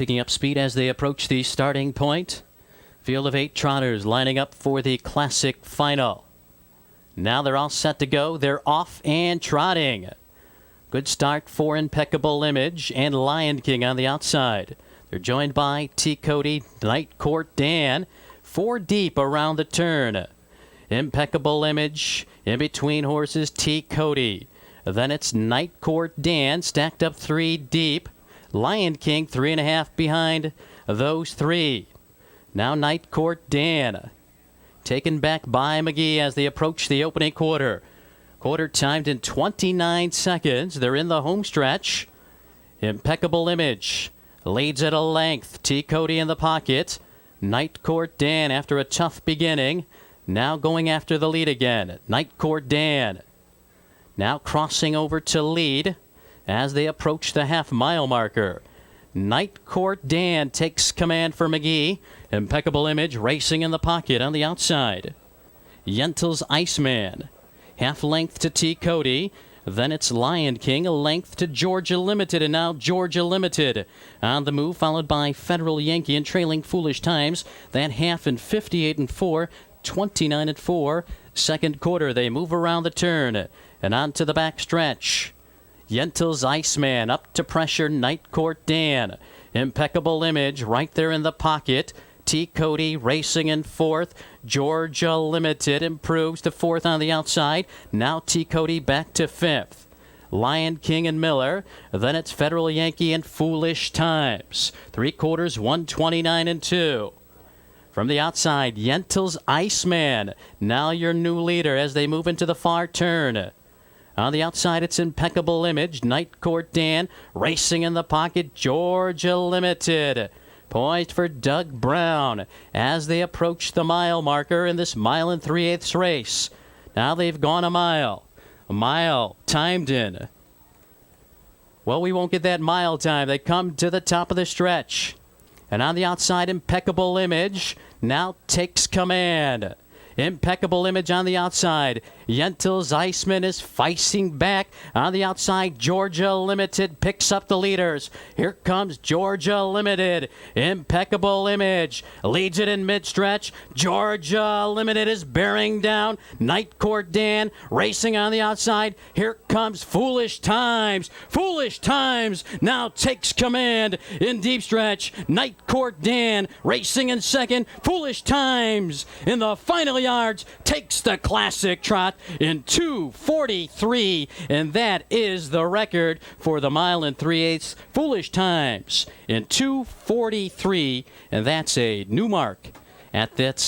picking up speed as they approach the starting point. Field of 8 trotters lining up for the Classic Final. Now they're all set to go. They're off and trotting. Good start for Impeccable Image and Lion King on the outside. They're joined by T. Cody, Night Court Dan. 4 deep around the turn. Impeccable Image in between horses, T. Cody. Then it's Night Court Dan stacked up 3 deep. Lion King 3.5 behind those 3. Now Night Court Dan taken back by McGee as they approach the opening quarter. Quarter timed in 29 seconds. They're in the home stretch. Impeccable Image leads at a length. T. Cody in the pocket. Night Court Dan after a tough beginning. Now going after the lead again. Night Court Dan now crossing over to lead as they approach the half-mile marker. Night Court Dan takes command for McGee. Impeccable Image racing in the pocket on the outside. Yentl's Iceman, half length to T. Cody. Then it's Lion King, a length to Georgia Limited, and now Georgia Limited on the move, followed by Federal Yankee and trailing Foolish Times. That half in 58-4, 29-4. Second quarter, they move around the turn and on to the back stretch. Yentl's Iceman up to pressure Night Court Dan. Impeccable Image right there in the pocket. T. Cody racing in 4th. Georgia Limited improves to 4th on the outside. Now T. Cody back to 5th. Lion King and Miller. Then it's Federal Yankee and Foolish Times. 3 quarters, 129-2. From the outside, Yentl's Iceman. Now your new leader as they move into the far turn. On the outside, it's Impeccable Image. Night Court Dan racing in the pocket. Georgia Limited poised for Doug Brown as they approach the mile marker in this 1 3/8 race. Now they've gone a mile. A mile timed in. Well, we won't get that mile time. They come to the top of the stretch. And on the outside, Impeccable Image now takes command. Impeccable Image on the outside. Yentl's Iceman is feisting back. On the outside, Georgia Limited picks up the leaders. Here comes Georgia Limited. Impeccable Image leads it in mid-stretch. Georgia Limited is bearing down. Night Court Dan racing on the outside. Here comes Foolish Times. Foolish Times now takes command in deep stretch. Night Court Dan racing in second. Foolish Times in the final yards takes the Classic Trot in 2:43, and that is the record for the 1 3/8. Foolish Times in 2:43, and that's a new mark at that